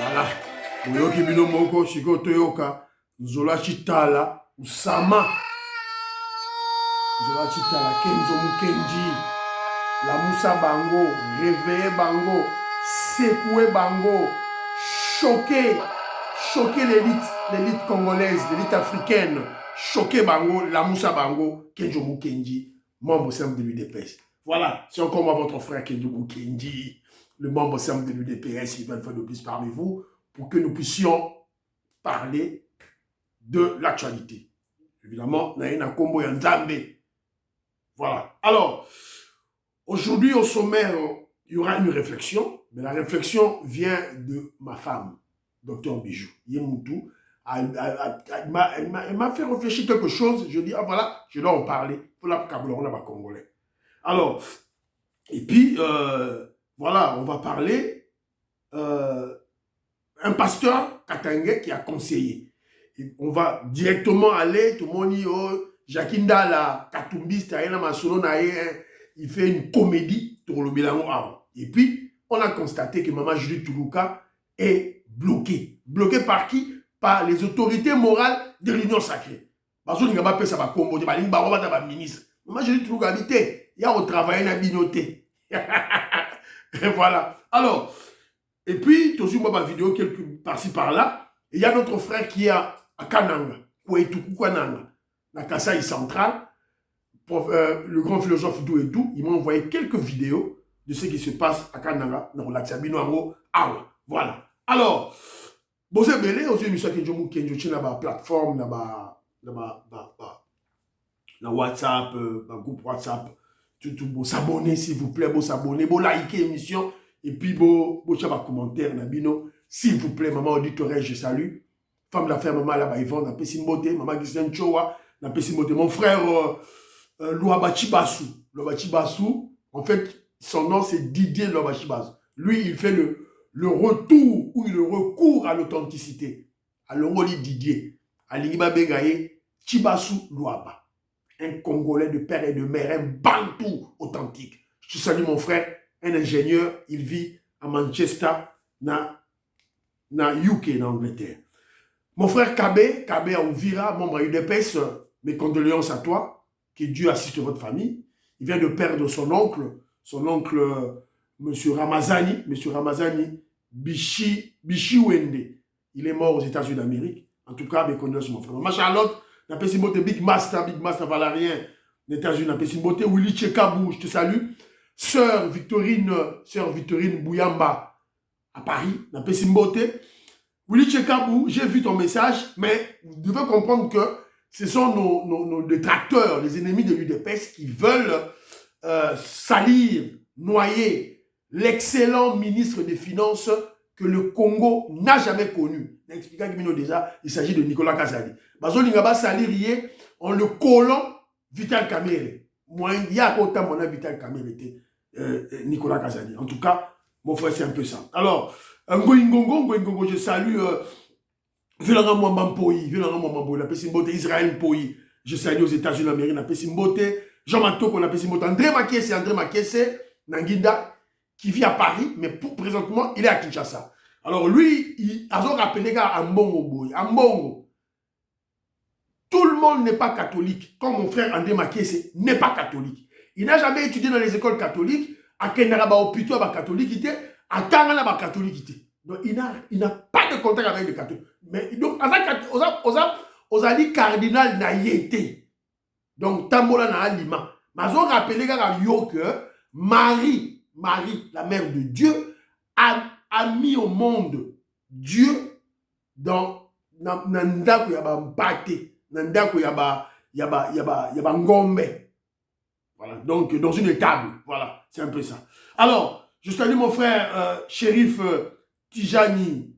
Voilà. Moyoki bino moko shiko toyoka. Nzola chitala. Usama. Nzola chitala. Kenzo Mukenji. La Moussa Bango. Réveiller Bango. Secouer Bango. Choquer. Choquer l'élite congolaise, l'élite africaine. Choquer Bango. La Moussa Bango. Kenzo Mukenji. Membre simple de l'UDPS. Voilà. C'est encore moi, votre frère Kenzo Mukenji. Le membre simple de l'UDPS, il va une fois de plus parmi vous, pour que nous puissions parler de l'actualité. Évidemment, Naïna Kombo Yanzambe. Voilà. Alors, aujourd'hui, au sommaire, il y aura une réflexion, mais la réflexion vient de ma femme, Docteur Bijou, Yemoutou. Elle m'a fait réfléchir quelque chose. Je dis, ah voilà, je dois en parler. Pour la Kaboulon, là-bas, Congolais. Alors, et puis, voilà, on va parler un pasteur katangais qui a conseillé. Et on va directement aller, tout le monde dit, oh, Jakinda, la katumbiste, il fait une comédie pour le bilan. Et puis, on a constaté que Maman Julie Toulouka est bloquée. Bloquée par qui? Par les autorités morales de l'Union sacrée. Parce que Maman Julie Toulouka habité, il y a au travail, il y a binoté. Et voilà. Alors, et puis, toujours moi, ma vidéo, quelque par-ci, par-là, il y a notre frère qui est à Kananga, Kouetoukou Kananga, la Kasaï centrale, le grand philosophe Dou et Dou, il m'a envoyé quelques vidéos de ce qui se passe à Kananga, dans l'Axabino Ango, Awa. Voilà. Alors, vous avez belé, aussi, nous sommes qui na ba plateforme, na WhatsApp, un groupe WhatsApp, tout bon s'abonner s'il vous plaît, bon s'abonner, bon liker l'émission et puis bon chaba commentaire nabino s'il vous plaît maman auditeur je salue femme d'affaires maman là-bas Yvonne na Pessimbote maman Gisèle Chowa na Pessimbote mon frère Louabachi Bassou en fait son nom c'est Didier Louabachi Bassou. Lui il fait le retour ou le recours à l'authenticité à l'ongoli Didier à l'Ingiba Begaye Chibassou Louaba. Un Congolais de père et de mère, un Bantou authentique. Je salue mon frère, un ingénieur, il vit à Manchester, na UK, en Angleterre. Mon frère Kabé à Ouvira, membre à UDPS, mes condoléances à toi, que Dieu assiste votre famille. Il vient de perdre son oncle, M. Ramazani, Bichi Wende. Il est mort aux États-Unis d'Amérique. En tout cas, mes condoléances mon frère. Ma Charlotte, na Pessimbote Big Master Valarien, les États-Unis, na Pessimbote Willy Chekabou, je te salue. Sœur Victorine Bouyamba, à Paris, na Pessimbote. Willy Chekabou, j'ai vu ton message, mais vous devez comprendre que ce sont nos détracteurs, les ennemis de l'UDPS qui veulent salir, noyer l'excellent ministre des Finances que le Congo n'a jamais connu. Expliquant déjà, il s'agit de Nicolas Kazadi. Bazo Lingaba salirié en le collant Vital Kamere. Moi, il y a autant mon Vital Kamere était Nicolas Kazadi. En tout cas, mon frère, c'est un peu ça. Alors, Ngoingongo, je salue Vilanga Mwambampoyi, la Pessimbote, Israël Poyi. Je salue aux États-Unis d'Amérique, la Pessimbote, Jean Matoko, la Pessimbote, André Makesse, Nanginda, qui vit à Paris, mais présentement, il est à Kinshasa. Alors lui, il a rappelé à Mbongo. Tout le monde n'est pas catholique, comme mon frère André Makesse n'est pas catholique. Il n'a jamais étudié dans les écoles catholiques, à Kenaraba ou plutôt à catholique, à Tangana à catholique. Donc il n'a pas de contact avec les catholiques. Mais donc, on a dit cardinal n'a été. Donc, Tambola n'a Lima. Mais ils ont rappelé que Marie, la mère de Dieu, a mis au monde Dieu dans Nandako Yaba Mbate, Nandako Yaba Ngombe. Voilà, donc dans une étable. Voilà, c'est un peu ça. Alors, je salue mon frère shérif Tijani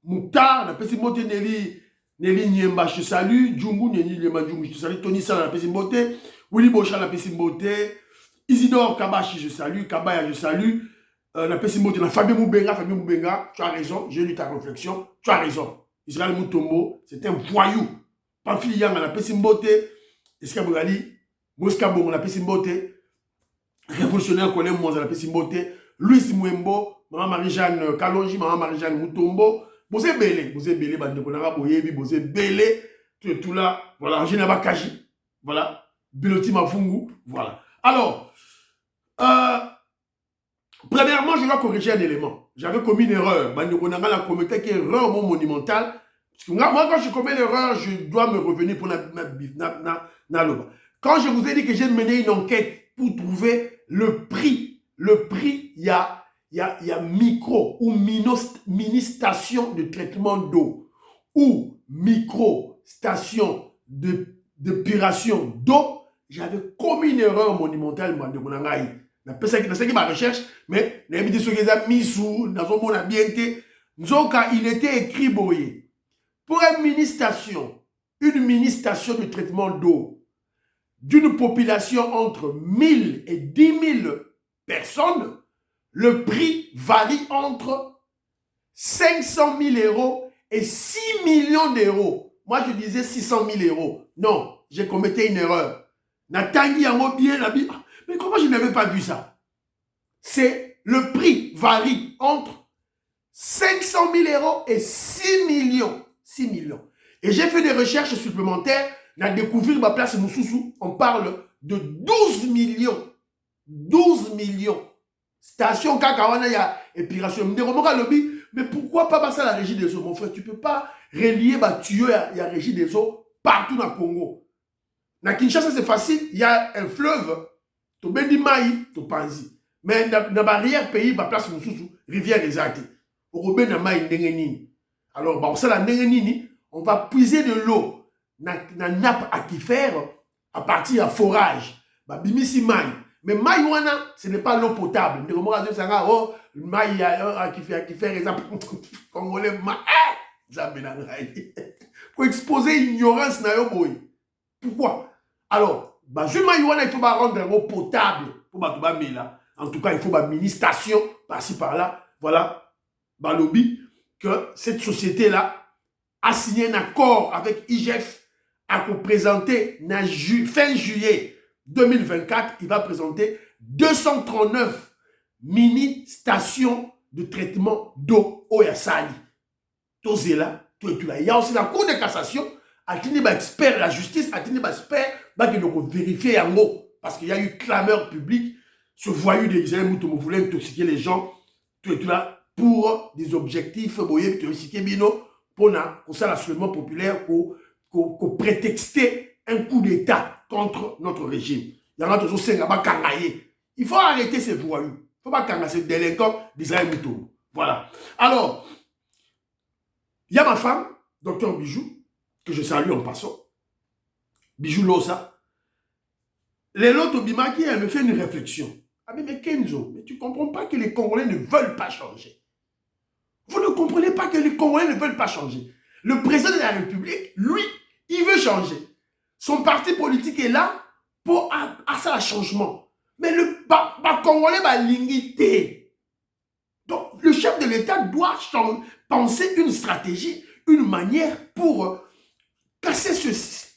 Mouktar, la Pessimbote Nelly Niemba, je te salue. Djungu Nelly Niemba, je te salue. Tony Sala, la Pessimbote. Willy Bocha, la Pessimbote. Isidore Kabashi, je salue. Kabaya, je salue. La Pessimbote, la Fabien Moubenga, tu as raison, j'ai lu ta réflexion, tu as raison. Israël Moutombo, c'est un voyou. Pamphile Yang, la Pessimbote. Eskabogali, Moskabon, la Pessimbote. Révolutionnaire Colin Mouza, la Pessimbote. Louis Mouembo, Maman Marie-Jeanne Kalonji, Maman Marie-Jeanne Moutombo, Bosé Belé, Bandekonara Boyebi, Bosé Belé, tout là, voilà, Geneva Kaji, voilà, Biloti Mafungu, voilà. Alors, premièrement, je dois corriger un élément. J'avais commis une erreur. Bandekonara a commis une erreur monumentale. Parce que moi, quand je commets l'erreur, je dois me revenir pour Naloba. Quand je vous ai dit que j'ai mené une enquête pour trouver le prix, il y a micro ou mini-station de traitement d'eau ou micro-station d'épuration d'eau, j'avais commis une erreur monumentale. C'est ma recherche, mais il était écrit boyer. Pour une mini-station de traitement d'eau d'une population entre 1000 et 10 000 personnes, le prix varie entre 500 000 € et 6 millions d'euros. Moi, je disais 600 000 €. Non, j'ai commis une erreur. Natangi yango bien la Bible. Mais comment je n'avais pas vu ça? C'est le prix varie entre 500 000 € et 6 millions. 6 millions. Et j'ai fait des recherches supplémentaires. On a découvert ma place Moussoussou. On parle de 12 millions. 12 millions. Station Kakawana, il y a épiration. Mais pourquoi pas passer à la régie des eaux? Mon frère, tu ne peux pas relier Tuyau à la régie des eaux partout dans le Congo. Na Kinshasa, c'est facile. Il y a un fleuve. Tu bendi Maï, tu Panzi. Mais dans la barrière pays, ma place Moussoussou, rivière des Athées. Au na Maï Ndengenini. Alors, on sait la Ndengenini, on va puiser de l'eau dans la nappe aquifère à partir de forage. Bimisi Maï. Mais Maïwana, ce n'est pas l'eau potable. Oh, Maï aquifère, exemple, Congolais, pour exposer l'ignorance na yo boy. Pourquoi? Alors, je Maïwana, il faut rendre l'eau potable pour là. En tout cas, il faut une mini-station par-ci par-là. Voilà, lobby que cette société-là a signé un accord avec IGF à présenter fin juillet 2024, il va présenter 239 mini-stations de traitement d'eau au Yassali. Tout là, tout là. Il y a aussi la Cour de cassation, à tenir expert la justice, à tenir expert, qui doit vérifier en haut. Parce qu'il y a eu clameur publique, ce voyou de Israël Moutomo voulait intoxiquer les gens, tout là, pour des objectifs, pour ça, l'assolement populaire, pour prétexter un coup d'État contre notre régime. Il y en a toujours 5 à Kangaye. Il faut arrêter ces voyous. Il ne faut pas kangayer ces délinquants d'Israël Moutomo. Voilà. Alors, il y a ma femme, docteur Bijou, que je salue en passant. Bijou Losa. Les lots Bimaki, elle me fait une réflexion. Ah mais Kenzo, mais tu ne comprends pas que les Congolais ne veulent pas changer. Vous ne comprenez pas que les Congolais ne veulent pas changer. Le président de la République, lui, il veut changer. Son parti politique est là pour ça un changement. Mais le Congolais va limiter. Donc, le chef de l'État doit penser une stratégie, une manière pour casser cet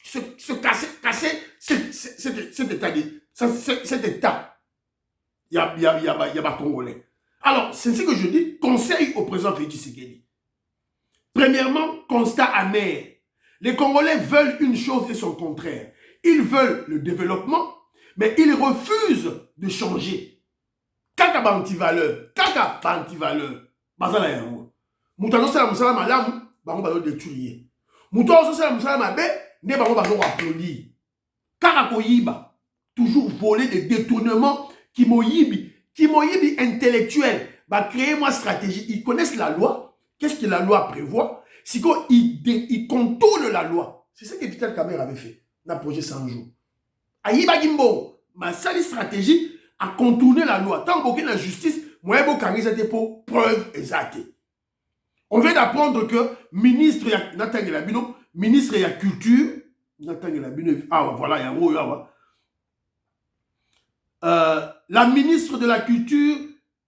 État. Il y a Congolais. Alors, c'est ce que je dis, conseil au président Félix Tshisekedi. Premièrement, constat amer. Les Congolais veulent une chose et son contraire. Ils veulent le développement, mais ils refusent de changer. Kaka ba anti-valeur. Kaka ba anti-valeur. Bazala yango. Moutano sala musala malamu, bango bazo détruire. Moutano sala musala mabe, ne bango bazo applaudir. Kaka koyiba. Toujours voler des détournements qui moyibi intellectuel. Bah, créer moi stratégie. Ils connaissent la loi. Qu'est-ce que la loi prévoit? Si ils contournent la loi. C'est ce que Vital Kamerhe avait fait. Dans le projet 100 jours. Aïba Gimbo, ma seule stratégie à contourner la loi. Tant qu'aucune la justice, moi, je vais pour preuve exacte. On vient d'apprendre que ministre Nathan Gelabino, ministre de la culture, Nathan Gelabino, ah voilà, il y a un mot là. La ministre de la Culture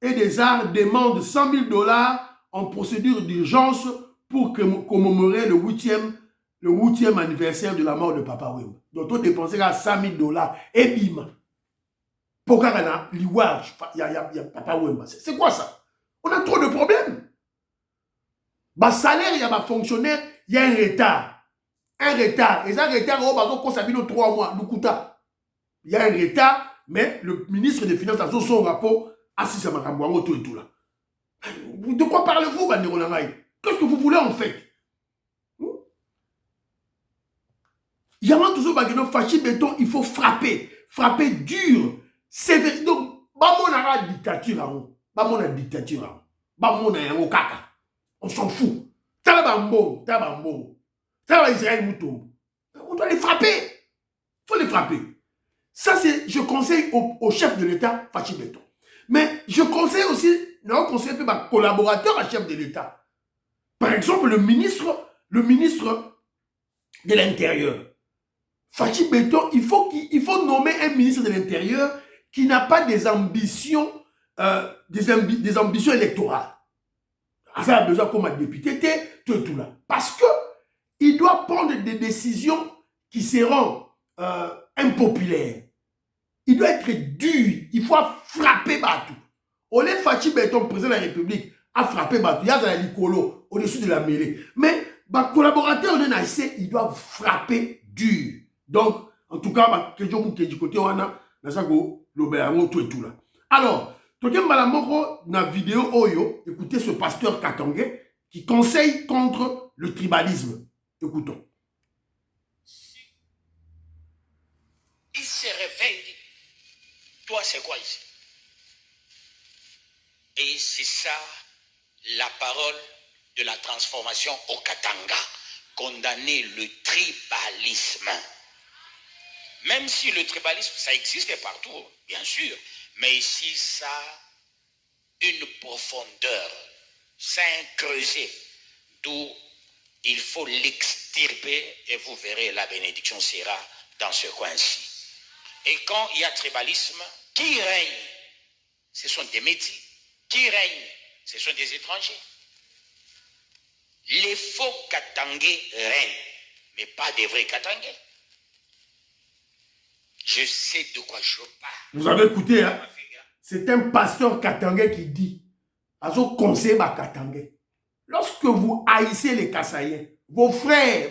et des Arts demande 100 000 $ en procédure d'urgence pour commémorer le 8e anniversaire de la mort de Papa Wemba. Donc, on dépensait à 100 000 $ et bim. Pour qu'il y a Papa Wemba. C'est quoi ça? On a trop de problèmes. Bah, salaire, il y a ma fonctionnaire, il y a un retard. Un retard. Et ça, retard, on va 3 mois. Il y a un retard, mais le ministre des Finances a son rapport. Assis ça m'a tout et tout là. De quoi parlez-vous, Bandero Langaï? Qu'est-ce que vous voulez en fait? Il y a toujours Bageno Fachi Béton, il faut frapper. Frapper dur. Sévère. Donc, on a la dictature. On a la dictature. On a un kaka. On s'en fout. Talabambo. Israël Moutou. On doit les frapper. Il faut les frapper. Ça, c'est, je conseille au chef de l'État, Fachi Béton. Mais je conseille aussi, non, conseille ma collaborateur à chef de l'État. Par exemple, le ministre de l'Intérieur. Fachi Béton, il faut nommer un ministre de l'Intérieur qui n'a pas des ambitions, des ambitions électorales. Ça a besoin comme un député, tout là. Parce que il doit prendre des décisions qui seront impopulaires. Il doit être dur. Il faut frapper Batou. On est Fachi Béton, président de la République, a frappé Batou. Il y a la Licolo au-dessus de la mêlée. Mais ma collaborateur, il doit frapper dur. Donc, en tout cas, du côté, on a tout et tout là. Alors, dans la vidéo Oyo, écoutez ce pasteur katangais qui conseille contre le tribalisme. Écoutons. Il se réveille. Toi, c'est quoi ici? Et c'est ça la parole de la transformation au Katanga. Condamner le tribalisme. Même si le tribalisme, ça existe partout, bien sûr. Mais ici, ça a une profondeur. Ça a un creuset. D'où il faut l'extirper et vous verrez, la bénédiction sera dans ce coin-ci. Et quand il y a tribalisme, qui règne? Ce sont des métis. Qui règne? Ce sont des étrangers. Les faux Katangais règnent, mais pas des vrais Katangais. Je sais de quoi je parle. Vous avez écouté, hein? C'est un pasteur katangais qui dit, Azo conseil ma katangais. Lorsque vous haïssez les Kassaïens, vos frères,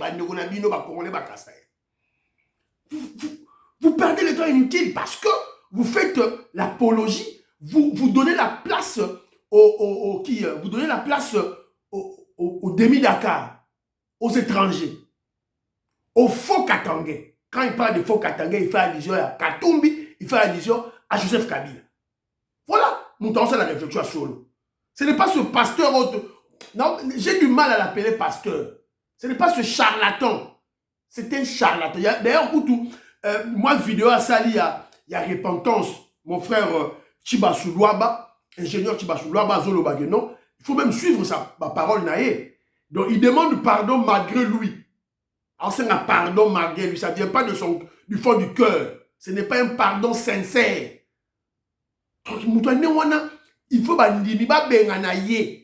vous perdez le temps inutile parce que vous faites l'apologie, vous donnez la place vous donnez la place aux demi-Dakar, aux étrangers, aux faux Katangais. Quand il parle de faux Katangais, il fait allusion à Katumbi, il fait allusion à Joseph Kabila. Voilà, nous tenons la réflexion à solo. Ce n'est pas ce pasteur non, j'ai du mal à l'appeler pasteur. Ce n'est pas ce charlatan. C'est un charlatan. D'ailleurs, moi, vidéo à Sali, il y a repentance. Mon frère Chibasoulouaba, ingénieur Chibasoulouaba, Zolo Bageno, il faut même suivre ma parole naïe. Donc, il demande pardon malgré lui. Alors, c'est un pardon malgré lui. Ça ne vient pas du fond du cœur. Ce n'est pas un pardon sincère. Donc, il faut bandimi ba benganaye.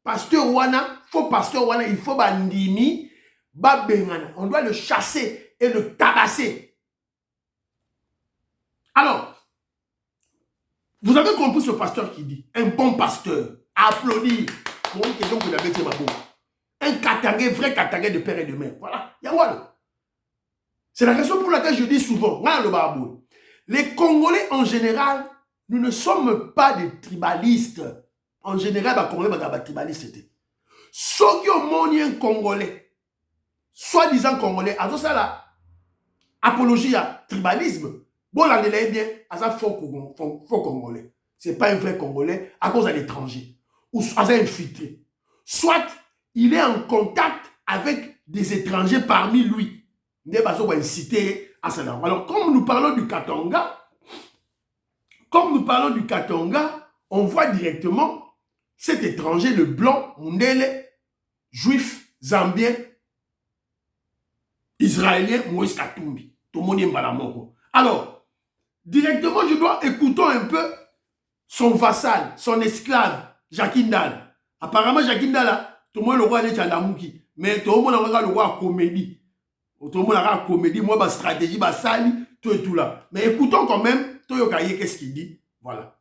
Pasteur Wana, faux pasteur Wana, il faut bandimi ba bengana. On doit le chasser et le tabasser. Alors, vous avez compris ce pasteur qui dit, un bon pasteur, applaudir. Un Katangais, vrai Katangais de père et de mère. Voilà, c'est la raison pour laquelle je dis souvent, les Congolais en général, nous ne sommes pas des tribalistes. En général, les Congolais sont des tribalistes. Ceux qui ont un Congolais, soi-disant Congolais, à ça là, apologie à tribalisme, bon, là, il est bien, à ça, faux Congolais. Ce n'est pas un vrai Congolais à cause de l'étranger, ou à ça infiltré. Soit il est en contact avec des étrangers parmi lui. Alors, comme nous parlons du Katanga, on voit directement cet étranger, le blanc, Mundele, juif, zambien, israélien, Moïse Katumbi. Tout le monde est malamoko. Alors, directement, je dois écouter un peu son vassal, son esclave, Jacques Ndala. Apparemment, Jacques Ndala, tout le monde le roi de Tchandamouki, mais tout le monde le roi comédie. Tout le monde a une comédie, moi, ma stratégie, ma sali, tout et tout là. Mais écoutons quand même, Toyokaye, qu'est-ce qu'il dit? Voilà.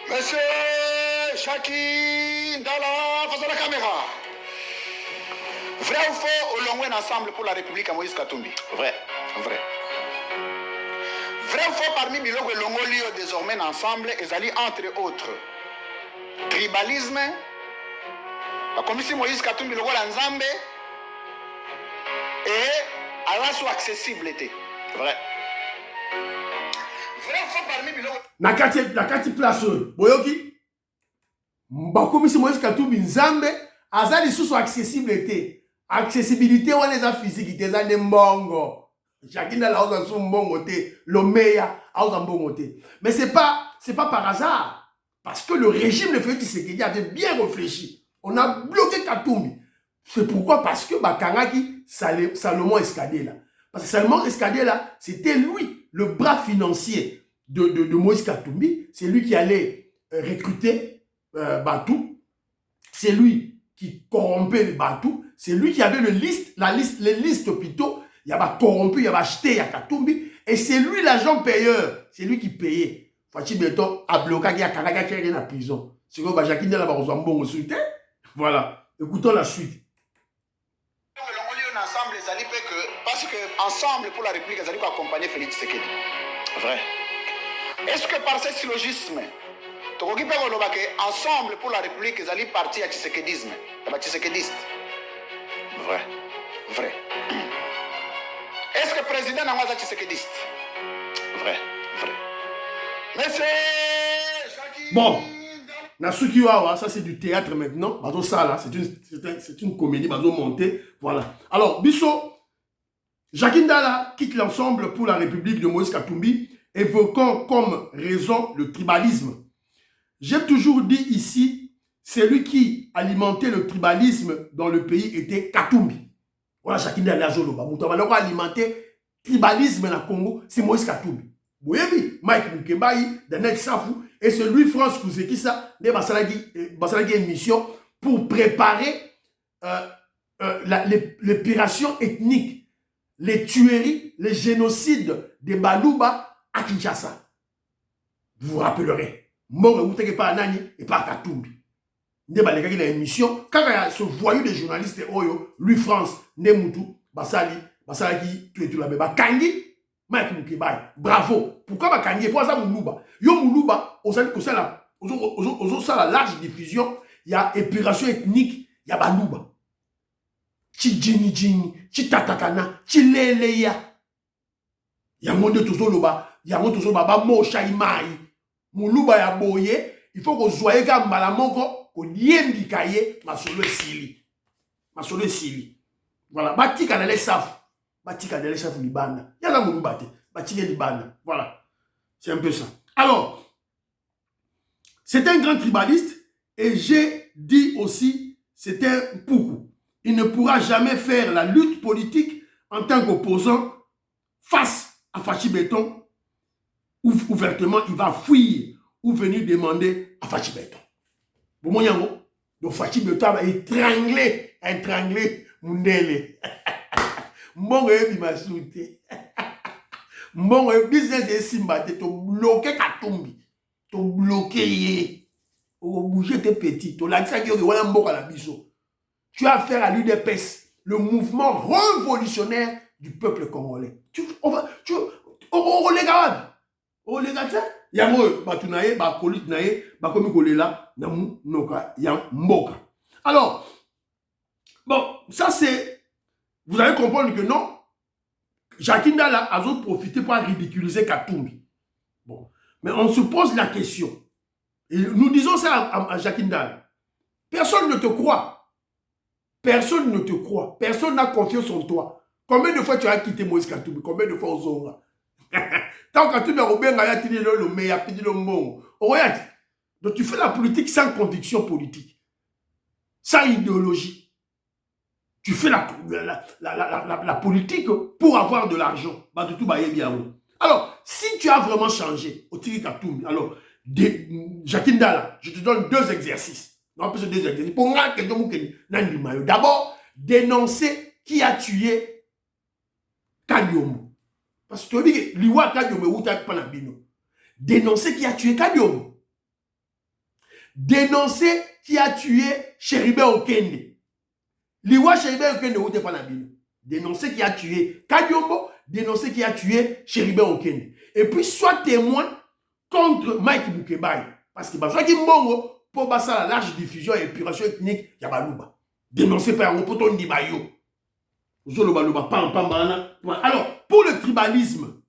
Monsieur Chaki Ndala, face à la caméra. Vrai ou faux, au long ensemble pour la République à Moïse Katumbi? Vrai. Vrai. Vrai ou faux, parmi Biloko et Longolio désormais ensemble, ils allient entre autres tribalisme, comme ici Moïse Katumbi, Logo Nzambe, et à la sous accessibilité. Vrai. Vrai ou faux, parmi Biloko. Nakati place, boyoki, comme ici Moïse Katumbi, Nzambe, azali sous accessibilité. Accessibilité, on les a physique, ils ont des mbongo. Chacun a la son mbongo, le meilleur a mbongo. Mais c'est pas par hasard. Parce que le régime de Félix Tshisekedi avait bien réfléchi. On a bloqué Katumbi. C'est pourquoi? Parce que Bakangaki, Salomon Escadé là. Parce que Salomon Escadé là, c'était lui, le bras financier de Moïse Katumbi. C'est lui qui allait recruter Batou. C'est lui qui corrompait les Batou. C'est lui qui avait les listes hôpitaux. Il y avait corrompu, il y avait acheté, il y a Katumbi. Et c'est lui l'agent payeur. C'est lui qui payait. Fachi Beton a bloqué, il y a Kanaka qui est en prison. C'est comme Jacques Ndala va rejoindre bon suite. Voilà. Écoutons la suite. Ensemble, ils allaient parce que ensemble pour la République, ils allaient accompagner Félix Tshisekedi. Vrai. Est-ce que par ce syllogisme, ensemble pour la République, ils allaient partir à Tshisekedisme, à Tshisekediste? Vrai. Vrai. Est-ce que le président n'a pas Tshisekediste? Vrai. Vrai. Monsieur Bon, Nasukiwawa, ça c'est du théâtre maintenant. Bazo ça là, c'est une comédie, Bazo montée. Voilà. Alors, Bisso, Jacques Ndala quitte l'ensemble pour la République de Moïse Katumbi, évoquant comme raison le tribalisme. J'ai toujours dit ici, celui qui alimentait le tribalisme dans le pays était Katumbi. Voilà, Jacques Ndala Joloba. Moutabalo a alimenté le tribalisme dans le Congo, c'est Moïse Katumbi. Vous voyez, Mike Moukebaï, Daniel Safou, et celui France Kousekissa, de Basalagi émission pour préparer l'épuration ethnique, les tueries, les génocides des Balouba à Kinshasa. Vous vous rappellerez, Mong Mouteke pas Nani et pas Katumbi. De Basalagi l'émission, quand il y a ce voyou des journalistes, lui France, Nemoutou, Basalagi, tu es tout là-bas, Kangi. Mike Moukebaï, bravo. Pourquoi Bakangi? Pourquoi ça Moulouba? Yo Moulouba, aux la large diffusion, il y a épuration ethnique, il y a Balouba. Tchidjini Djini, Tchitatakana, Tchileleya. Il y a monde tout soloba, il y a monde tout soloba, ba mo shaimai. Moulouba ya boye, il faut que zoye ga malamongo, ko yembi kaye, masolo sili. Masolo sili. Voilà, batika na les saf. Batika de l'Échef Libana. Il y a la Mouloubate. Batika Libana. Voilà. C'est un peu ça. Alors, c'est un grand tribaliste et j'ai dit aussi, c'est un poukou. Il ne pourra jamais faire la lutte politique en tant qu'opposant face à Fachi Béton. Ouvertement, il va fuir ou venir demander à Fachi Béton. Bon, moi, donc Fachi Béton va étrangler Mundele. Mbongo yebi masute. Mbongo yebi business de Simbate, to bloquer Katumbi. To bloquer ye. O bouger tes petits. To la qui wala mboka la biso. Tu as affaire à l'UDPS, le mouvement révolutionnaire du peuple congolais. On regarde. On regarde. Yango batunaye, ba kolit naye, ba komi kolela, namu noka, yang mboka. Alors, bon, ça c'est. Vous allez comprendre que non, Jacques Ndala a profité pour ridiculiser Katumbi. Bon. Mais on se pose la question. Et nous disons ça à Jacques Ndala. Personne ne te croit. Personne ne te croit. Personne n'a confiance en toi. Combien de fois tu as quitté Moïse Katumbi? Combien de fois aux Zonga? Tant que Katumbi a le meilleur, le bon. Donc tu fais la politique sans conviction politique. Sans idéologie. Tu fais la politique pour avoir de l'argent. Alors, si tu as vraiment changé, alors, Jacques Ndala, je te donne 2 exercices. D'abord, dénoncer qui a tué Kadiomo. Parce que tu dis que Liwa Kadiomo, dénoncer qui a tué Kadiomo. dénoncer qui a tué Cheribe Okende. Liwa Cheribe Okende ou te pas na bino. Dénoncer qui a tué Kadiombo, dénoncer qui a tué Cheribe Okende. Et puis soit témoin contre Mike Boukebaye. Parce que soit qui mbongo pour passer la large diffusion et épuration ethnique, il y a balouba. Dénoncer par un poton di bayo. Alors, pour le tribalisme,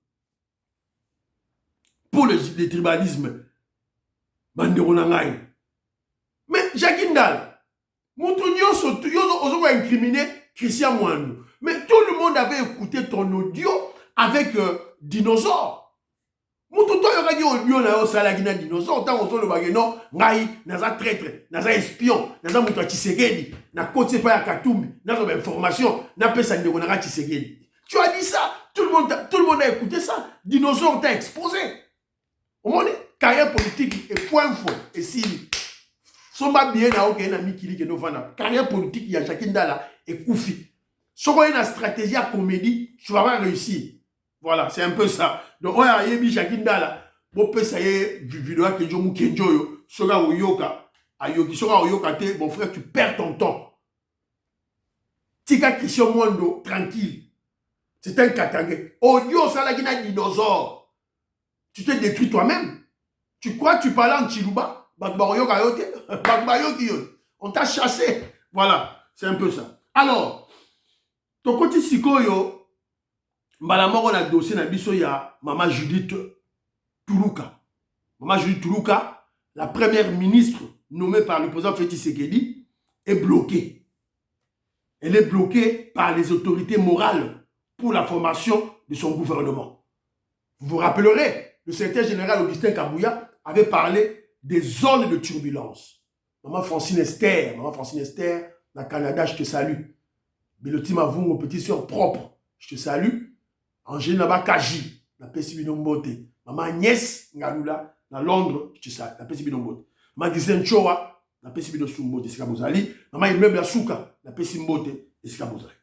mais Jacques Ndala, Moutounio a incriminé Christian Mouanou. Mais tout le monde avait écouté ton audio avec Dinosaure. Moutounio a dit audio na Salagina Dinosaure, tant qu'on le bagano, Ngai, Naza traître, Naza espion, Naza Moutoua Tshisekedi, na côté pas à Katoumi, Naza information, na pesa Ndonara Tshisekedi. Tu as dit ça, tout le monde a écouté ça. Dinosaure t'a exposé. Au moins, carrière politique est point et si Somba bien na ok na mikili ke no fana. Carrière politique il y a Jacques Ndala et Koufi. Soko une stratégie à comédie, tu vas pas réussir. Voilà, c'est un peu ça. Donc on a yebi Jacques Ndala, bo pe ça y vidéo que jo mukenjo yo, soga oyoka, ayoki soga oyoka te, mon frère tu perds ton temps. Tika Christian Mondo tranquille. C'est un katangé. Audio ça la guina dinosaure. Tu te détruis toi-même. Tu crois que tu parles en Chiluba? On t'a chassé. Voilà, c'est un peu ça. Alors, ton côté Sikoyo, Malamor, on a dossier dans biso ya Maman Judith Toulouka. Maman Judith Toulouka, la première ministre nommée par le président Félix Tshisekedi, est bloquée. Elle est bloquée par les autorités morales pour la formation de son gouvernement. Vous vous rappellerez, le secrétaire général Augustin Kabouya avait parlé des zones de turbulence. Maman Francine Esther, dans le Canada, je te salue. Biloti Mavou, mon petit soeur propre, je te salue. Angèle Naba Kaji, la Pessibinombote. Maman Agnès Ngalula, dans Londres, je te salue, la Pessibinombote. Maman Gisèle Choa, la Pessibinombote, c'est Kabozali. Maman Immeuble Asuka, la Pessimbote, c'est Kabozali.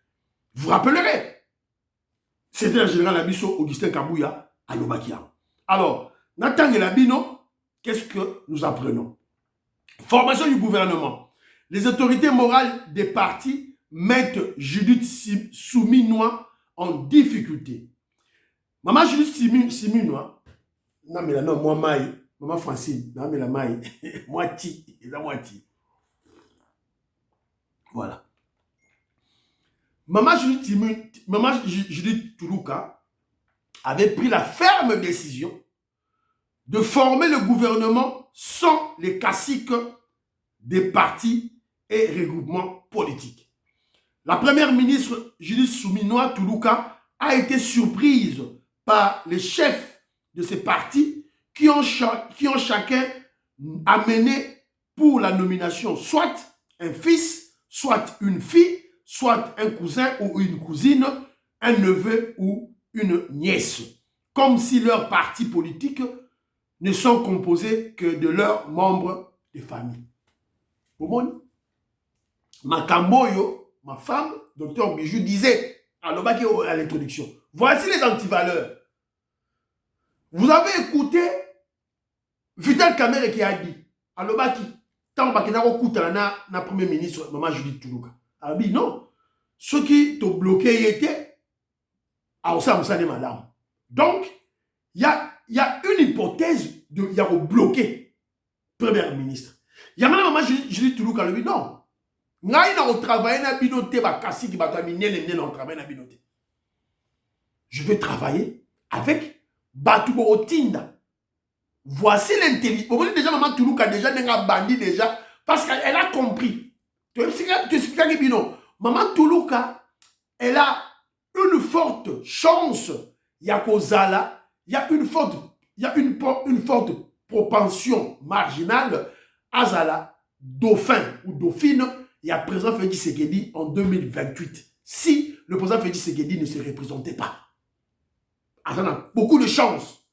Vous vous rappellerez, c'était le général Abisso Augustin Kabouya à Lobakia. Alors, Nathan et Labino, qu'est-ce que nous apprenons? Formation du gouvernement. Les autorités morales des partis mettent Judith Souminois en difficulté. Maman Judith Souminois, non mais là non, moi maille, maman Francine, non mais la maille, moi ti, et la moitié. Voilà. Maman Judith Toulouka avait pris la ferme décision de former le gouvernement sans les caciques des partis et regroupements politiques. La première ministre Judith Souminois Toulouka a été surprise par les chefs de ces partis qui ont chacun amené pour la nomination soit un fils, soit une fille, soit un cousin ou une cousine, un neveu ou une nièce, comme si leurs partis politiques ne sont composés que de leurs membres de famille. Vous voyez? Makamboyo, ma femme, docteur Bijou, disait à l'introduction, voici les antivaleurs. Vous avez écouté Vital Kamerhe qui a dit, à l'Obaki, tant que na premier ministre, Maman Judith Toulouka. Elle a dit non, ceux qui t'ont bloqué étaient à Osamsane Madame. Donc, il y a une hypothèse de bloquer première ministre. Il y a Maman Judith Toulouka, elle a dit non. Je vais travailler avec Batoubo Otinda. Voici l'intelligence. Vous voyez déjà Maman Toulouka déjà n'a bandit déjà parce qu'elle a compris. Tu expliques Bino. Maman Toulouka, elle a une forte chance. Il y a Kozala, il y a une forte propension marginale à Zala, dauphin ou dauphine. Il y a le président Félix Tshisekedi en 2028. Si le président Félix Tshisekedi ne se représentait pas. Alors, on a beaucoup de chance.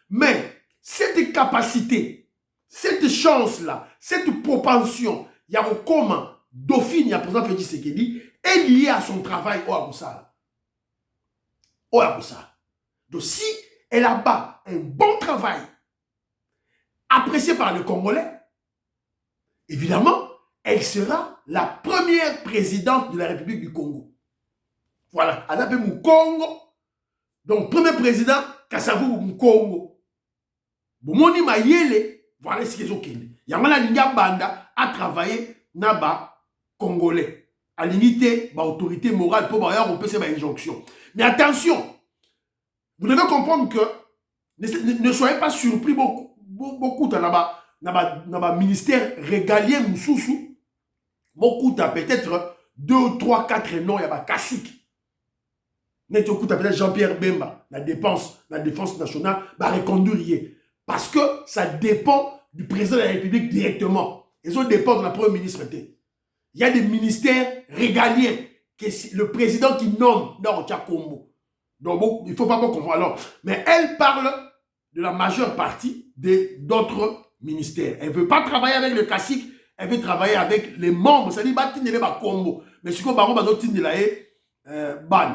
Mais cette capacité, cette chance-là, cette propension, il y a comment Dauphine, il y a le président Félix Tshisekedi, est liée à son travail au Aboussa. Au Aboussa. Donc si elle a un bon travail, apprécié par les Congolais, évidemment, elle sera la première présidente de la République du Congo. Voilà, elle appelle mon Congo. Donc, premier président, Kassavou mon Congo. Bomoni Mayele, voilà ce qu'ils ont fait. Yamala Linga Banda a travaillé naba Congolais. À l'unité, autorité morale pour avoir on peut faire une injonction. Mais attention, vous devez comprendre que ne soyez pas surpris beaucoup dans le ministère régalien Moussoussou. Beaucoup peut-être 2, 3, 4 noms, il y a Kassik. Net au coup peut-être Jean-Pierre Bemba, la défense nationale, va reconduire. Parce que ça dépend du président de la République directement. Ils ont dépend de la première ministre. Il y a des ministères régaliens, le président qui nomme dans Tchakombo. Donc bon, il ne faut pas comprendre. Alors, mais elle parle de la majeure partie d'autres ministères. Elle ne veut pas travailler avec le Kassik, elle veut travailler avec les membres. C'est-à-dire, Combo. Mais ce qu'on va ban.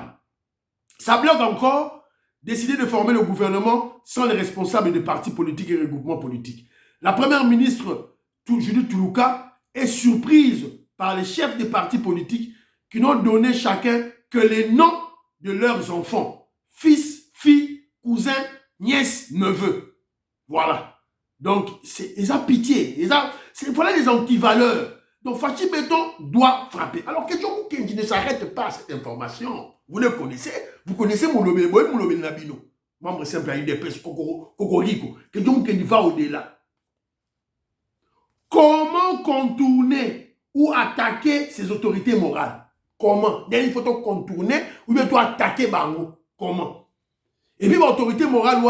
Ça bloque encore décider de former le gouvernement sans les responsables des partis politiques et regroupements politiques. La première ministre, Judith Toulouka, est surprise par les chefs des partis politiques qui n'ont donné chacun que les noms de leurs enfants. Fils, filles, cousins, nièces, neveux. Voilà. Donc, ils ont pitié. Voilà les antivaleurs. Donc, Fachi Béton doit frapper. Alors, question qui ne s'arrête pas à cette information. Vous le connaissez. Vous connaissez Moulobe Nabino. Membre simple à IDPS, Cocorico. Question qui va au-delà. Comment contourner ou attaquer ces autorités morales? Comment? Il faut contourner ou bien attaquer Bango. Comment? Et puis l'autorité morale,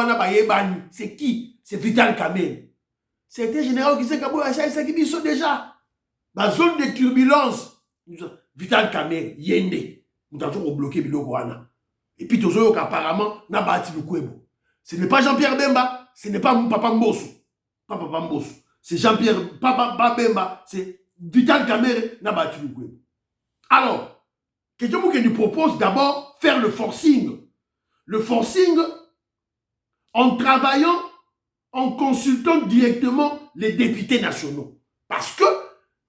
c'est qui? C'est Vital Kamerhe. C'était général qui sait qu'ils sont déjà. Dans la zone de turbulence, Vital Kamerhe, Yende. Nous avons bloqué Bilogwana. Et puis, apparemment, ce n'est pas Jean-Pierre Bemba, ce n'est pas Papa Mbosso. Papa Mbosso. C'est Jean-Pierre Papa Bemba, c'est Vital Kamerhe, Nabati Lukwebo. Alors, quelqu'un qui nous propose d'abord faire le forcing. Le forcing en travaillant, en consultant directement les députés nationaux. Parce que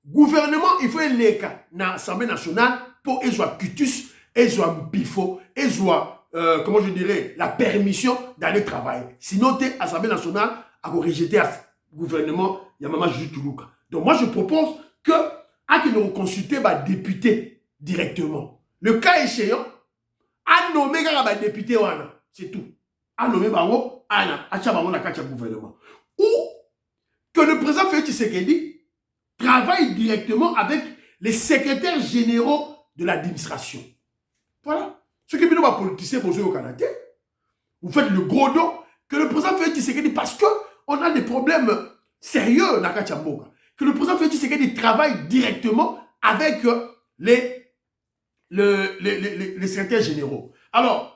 gouvernement, il faut les cas dans l'Assemblée nationale pour qu'ils soient cutus, ils soient bifo, ils soient, comment je dirais, la permission d'aller travailler. Sinon, tu es Assemblée nationale à rejeter le gouvernement, il y a Maman Juju Toulouka. Donc moi, je propose que, à que nous consulter les députés directement. Le cas échéant, à nommer les députés, c'est tout. À nommer Bango, à Tchabango, la carte gouvernement. Ou que le président Félix Tshisekedi travaille directement avec les secrétaires généraux de l'administration. Voilà. Ce qui est bien politicien pour au Canada, vous faites le gros dos que le président Félix Tshisekedi, parce qu'on a des problèmes sérieux dans Kachamboka, que le président Félix Tshisekedi travaille directement avec les secrétaires généraux. Alors,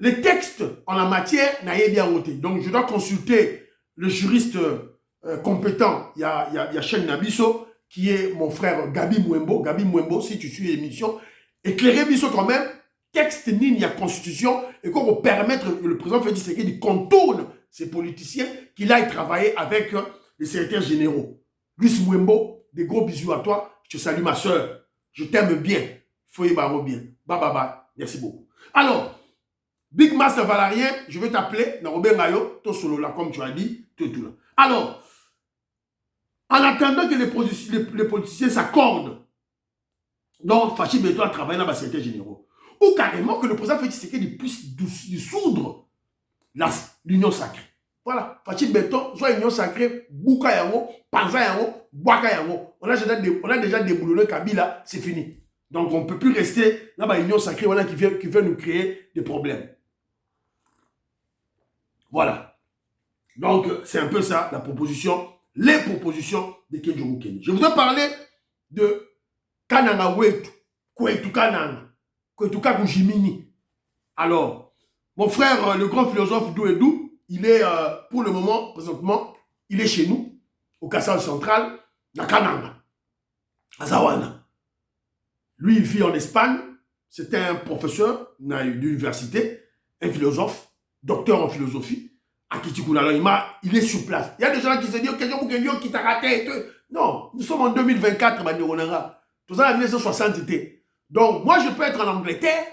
les textes en la matière n'aient bien voté. Donc, je dois consulter le juriste compétent. Il y a Chen Nabiso, qui est mon frère Gabi Mwembo. Gabi Mwembo, si tu suis l'émission, éclairez Biso quand même, texte il y a constitution, et qu'on va permettre que le président Félix Tshisekedi contourne ces politiciens, qu'il aille travailler avec les secrétaires généraux. Luis Mwembo, des gros bisous à toi. Je te salue ma soeur. Je t'aime bien. Foye Baro bien. Bye bye bye. Merci beaucoup. Alors, Big Master Valarien, je vais t'appeler dans Robert Mayo, tout solo là, comme tu as dit, tout là. Alors, en attendant que les politiciens s'accordent, donc Fachi Beto a travaillé dans les secrétaires généraux, ou carrément que le président Félix Tshisekedi puisse dissoudre l'union sacrée. Voilà, Fachi Beto, soit union sacrée, Bouka Yango, Panza Yango, Bouaka Yango. On a déjà déboulonné Kabila, c'est fini. Donc on ne peut plus rester dans l'union sacrée voilà, qui vient nous créer des problèmes. Voilà. Donc, c'est un peu ça, la proposition, les propositions de Kenjo Mukeni. Je voudrais parler de Kananga Wetu, Kwetu Kananga, Kwetu Kakujimini. Alors, mon frère, le grand philosophe Douedou, il est, pour le moment, présentement, il est chez nous, au Kassai central, à Kananga, à Zawana. Lui, il vit en Espagne, c'est un professeur d'université, un philosophe, docteur en philosophie, à Kitikoula. Il est sur place. Il y a des gens qui se disent, qui t'a raté et tout. Non, nous sommes en 2024, Banderonanga. Tout ça en 1960. Donc, moi, je peux être en Angleterre,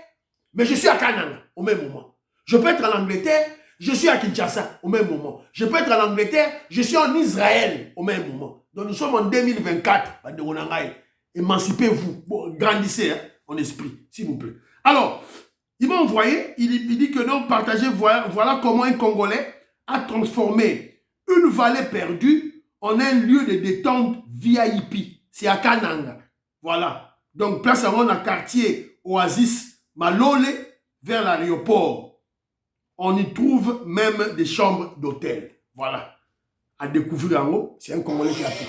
mais je suis à Kananga au même moment. Je peux être en Angleterre, je suis à Kinshasa au même moment. Je peux être en Angleterre, je suis en Israël au même moment. Donc, nous sommes en 2024, Banderonanga. Émancipez-vous, bon, grandissez hein, en esprit, s'il vous plaît. Alors, il m'a envoyé, il dit que non, partagez, voilà comment un Congolais a transformé une vallée perdue en un lieu de détente VIP. C'est à Kananga. Voilà. Donc, place à un quartier Oasis Malole vers l'aéroport. On y trouve même des chambres d'hôtel. Voilà. À découvrir en haut, c'est un Congolais qui a fait.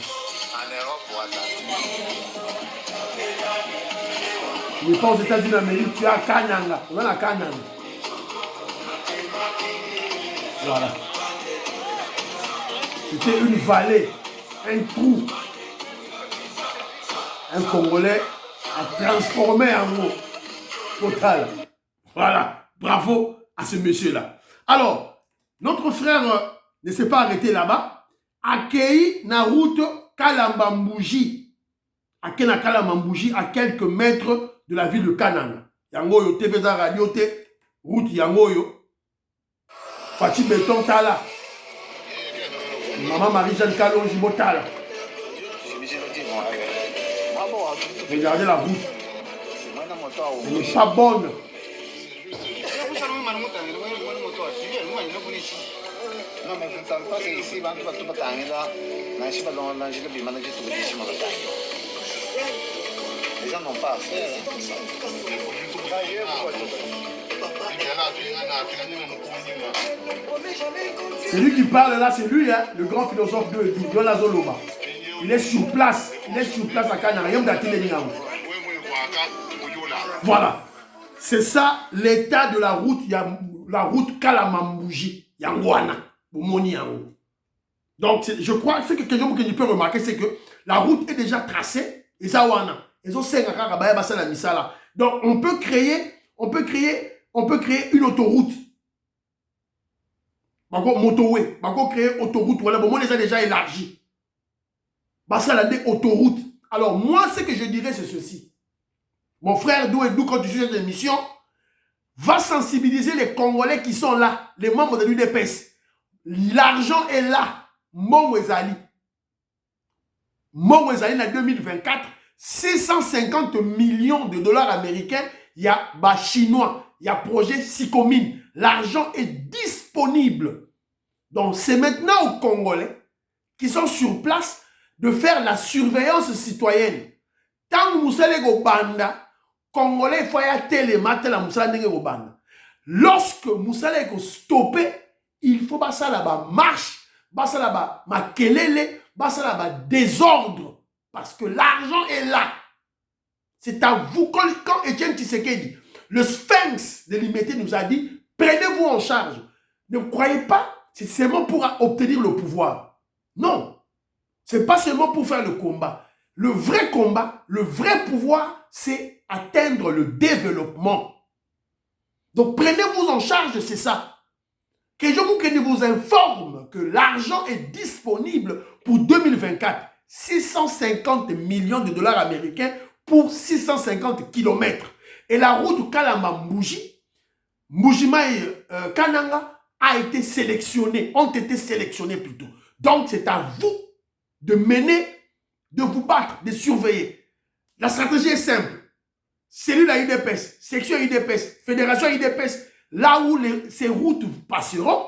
Tu n'es pas aux États-Unis d'Amérique, tu es à Kananga. On est à Kananga. Voilà. C'était une vallée, un trou. Un Congolais a transformé en haut. Total. Voilà. Bravo à ce monsieur-là. Alors, notre frère ne s'est pas arrêté là-bas. Accueilli na route Kalambambouji. Accueilli na Kalambambouji à quelques mètres de la ville de Kananga. Yangoyo, TVza Radio T, route Yangoyo. Fatih Beton Tala. Maman Marie-Jeanne Kalonji Botala. Regardez la route. Elle n'est pas bonne. Non, mais vous ne savez pas qu'ici, on va tout batanguer là. Les gens n'ont pas à faire. C'est lui qui parle là, c'est lui, hein, le grand philosophe de Lazoloba. Il est sur place. Il est sur place à Canarium d'Atiléningamou. Voilà. C'est ça l'état de la route. Il y a la route Kalamambouji. Yangwana. Donc, je crois que quelque chose que je peux remarquer, c'est que la route est déjà tracée. Et ça, ils ont 5 ans. Donc, on peut créer une autoroute. Motorway. On peut créer autoroute. Voilà, bon, on les a déjà élargis. Ça, la des autoroutes. Alors, moi, ce que je dirais, c'est ceci. Mon frère Douedou, quand tu suis cette émission, va sensibiliser les Congolais qui sont là, les membres de l'UDPS. L'argent est là. Mon Wezali en 2024, 650 millions de dollars américains. Il y a chinois, il y a projet Sicomine. L'argent est disponible. Donc, c'est maintenant aux Congolais qui sont sur place de faire la surveillance citoyenne. Tant que vous allez au Banda, Congolais, il faut y aller la Moussala au Banda. Lorsque vous allez stopper, il faut passer là-bas marche, passer là-bas makelele, passer là-bas désordre. Parce que l'argent est là. C'est à vous, quand Étienne Tshisekedi, le sphinx de l'imité nous a dit, prenez-vous en charge. Ne croyez pas, c'est seulement pour obtenir le pouvoir. Non. C'est pas seulement pour faire le combat. Le vrai combat, le vrai pouvoir, c'est atteindre le développement. Donc prenez-vous en charge, c'est ça. Que je vous informe que l'argent est disponible pour 2024. 650 millions de dollars américains pour 650 kilomètres. Et la route Kalamba-Mbouji, Mboujimaï Kananga, a été sélectionnée, ont été sélectionnés plutôt. Donc c'est à vous de mener, de vous battre, de surveiller. La stratégie est simple. Cellule à IDPS, section IDPS, fédération IDPS, là où ces routes passeront,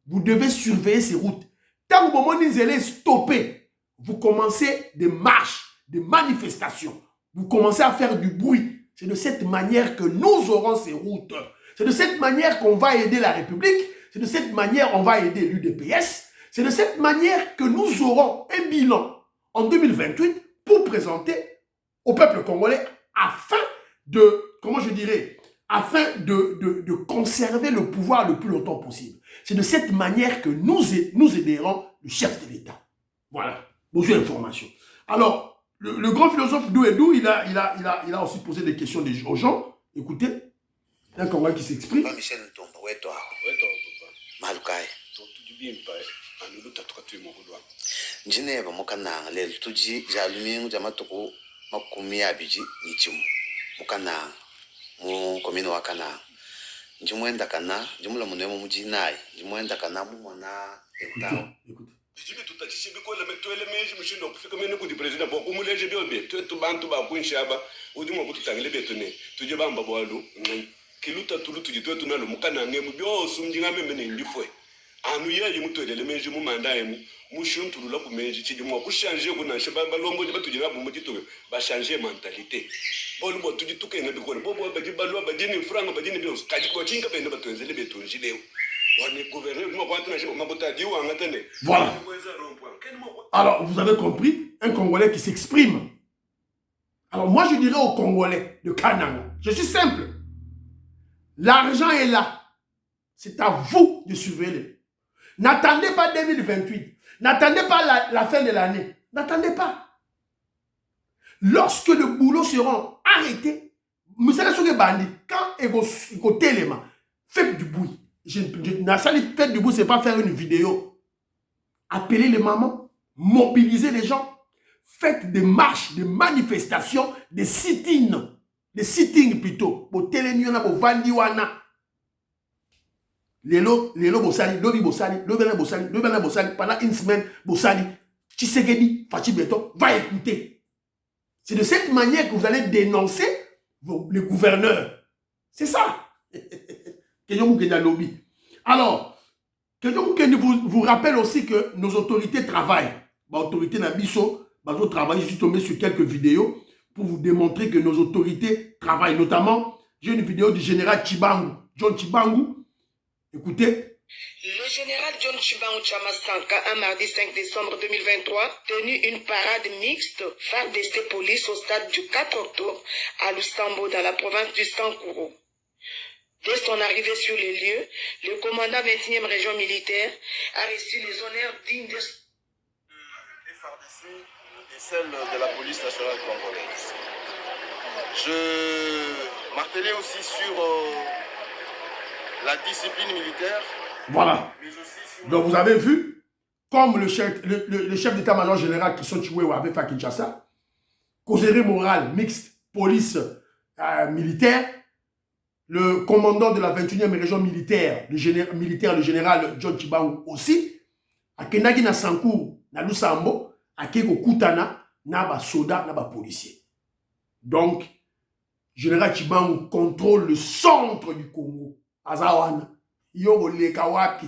vous devez surveiller ces routes. Tant que vous allez stopper, vous commencez des marches, des manifestations. Vous commencez à faire du bruit. C'est de cette manière que nous aurons ces routes. C'est de cette manière qu'on va aider la République. C'est de cette manière qu'on va aider l'UDPS. C'est de cette manière que nous aurons un bilan en 2028 pour présenter au peuple congolais afin de, comment je dirais, afin de conserver le pouvoir le plus longtemps possible. C'est de cette manière que nous aiderons le chef de l'État. Voilà, bonjour information. Alors, le grand philosophe Douedou, il a aussi posé des questions aux gens. Écoutez, un Congolais qui s'exprime. Michel Ntomba, où est toi? Malukai. Njineba mukana lel tuji jalumingu jamatuku makumi abiji nichimu mukana mu komino wakana njimwenda kana njimula munemo mujinai njimwenda kana mumona etao Jibi tutachishibi kwa tuele meji mshindo kufika mene kudi president bo kumuleje byombe tu bantu ba kunshaba udi mo bututangile betune tuje bamba bwalu kiluta tulu tujitwe tunalo mukana ngemu byosu mjinga meme ndifwe anu yeye mutwelele meji mu manda yemu mushuntu la ku meji chiji mo ku changer kuna shaba balombo de batujina bu mujituke ba changer mentalité bolu bo tujituke ngebe ko bo bo baji balwa bajini franga bajini byosu kaji ko chinga bende batwenzele betunji leo. Voilà. Alors, vous avez compris, un Congolais qui s'exprime. Alors, moi, je dirais aux Congolais de Kananga, je suis simple. L'argent est là. C'est à vous de surveiller. N'attendez pas 2028. N'attendez pas la fin de l'année. N'attendez pas. Lorsque le boulot sera arrêté, vous savez ce que bandit, quand il faut téléma, faites du bruit. Faites du bruit, c'est pas faire une vidéo. Appelez les mamans, mobilisez les gens, faites des marches, des manifestations, des sit-ins plutôt. Pour téléniona, pour vandiwana. Lelo Bossali, Lobi Bossali, Lobena Bossali, Lobena Bossali, pendant une semaine, Bossali, Tshisekedi, Fachi Beton, va écouter. C'est de cette manière que vous allez dénoncer les gouverneurs. C'est ça. Alors, vous rappelle aussi que nos autorités travaillent. L'autorité Nabiso, je suis tombé sur quelques vidéos pour vous démontrer que nos autorités travaillent. Notamment, j'ai une vidéo du général Chibangu, John Chibangu. Écoutez. Le général John Chibangu Chamasanka, un mardi 5 décembre 2023, tenu une parade mixte FARDC police au stade du 4 octobre à Lusambo, dans la province du Sankuru. Dès son arrivée sur les lieux, le commandant 21e région militaire a reçu les honneurs dignes de FARDC et celle de la police nationale congolaise. Je martelais aussi sur la discipline militaire. Voilà. Donc vous avez vu, comme le chef d'état-major général qui sont tués avec Kinshasa, causerie morale mixte, police militaire, le commandant de la 21e région militaire, le général John Chibangu aussi, à Kenagi na Sankour, na Lusambo, à Keko Kutana, na ba soda, na ba policier. Donc, général Chibangu contrôle le centre du Congo. Azawana. Yobo Lekawapi.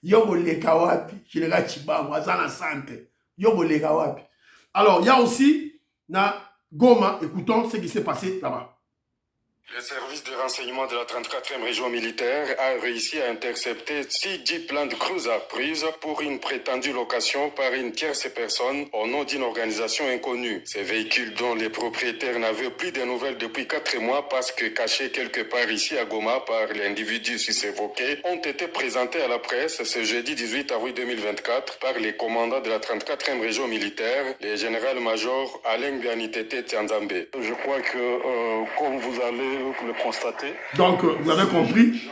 Yobo Lekawapi. Général Chibangu, Azana Santé. Yobo Lekawapi. Alors, il y a aussi, na Goma, écoutons ce qui s'est passé là-bas. Le service de renseignement de la 34e région militaire a réussi à intercepter 6 Jeep Land Cruiser prises pour une prétendue location par une tierce personne au nom d'une organisation inconnue. Ces véhicules dont les propriétaires n'avaient plus de nouvelles depuis 4 mois parce que cachés quelque part ici à Goma par l'individu sus-évoqué ont été présentés à la presse ce jeudi 18 avril 2024 par les commandants de la 34e région militaire, le général-major Alain Bianitete Tianzambe. Je crois que comme vous allez le constater. Donc, vous avez compris,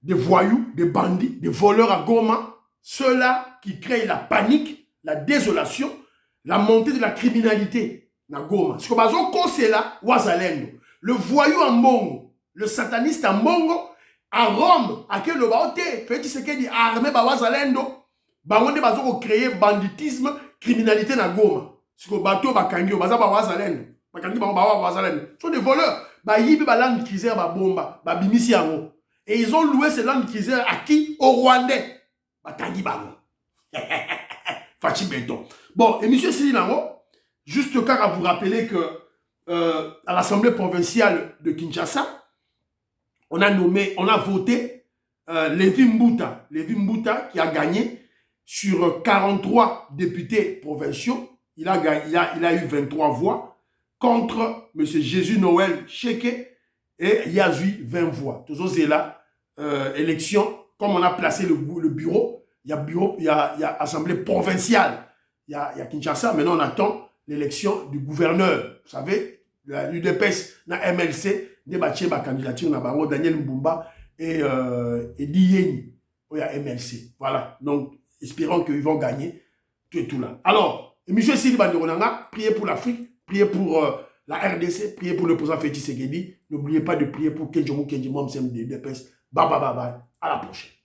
des voyous, des bandits, des voleurs à Goma, ceux-là qui créent la panique, la désolation, la montée de la criminalité à Goma. Ce que c'est là, Wazalendo, le voyou en Mongo, le sataniste en Mongo, à Rome, à quel baote, petit ce qui dit armé par Wazalendo, bangonde bazo créer banditisme, criminalité à Goma. Ce que bateau bakangio, baza ba Wazalendo, bakangi ba Wazalendo, sont des voleurs. Bayibi ba land cruiser ba bomba ba bimisi yango et ils ont loué ce land cruiser à qui? Au Rwandais. Batangi bango. Fachi Beton. Bon, et monsieur Silinango, juste car à vous rappeler que à l'Assemblée provinciale de Kinshasa, on a voté Lévi Mbuta qui a gagné sur 43 députés provinciaux. Il a eu 23 voix. Contre M. Jésus Noël Cheke et Yazui 20 voix. Toujours c'est là, élection, comme on a placé le bureau, il y a assemblée provinciale, il y a Kinshasa, maintenant on attend l'élection du gouverneur. Vous savez, l'UDPS, la MLC, débattu ma candidature, Daniel Mbumba et Edi Yeni. il y a MLC. Voilà. Donc, espérons qu'ils vont gagner. Tout et tout là. Alors, M. Sidi Bandironanga, priez pour l'Afrique, priez pour la RDC, priez pour le président Félix Tshisekedi. N'oubliez pas de prier pour Kenjomo Kenjimom Sem de DPS. Bye bye bye bye. À la prochaine.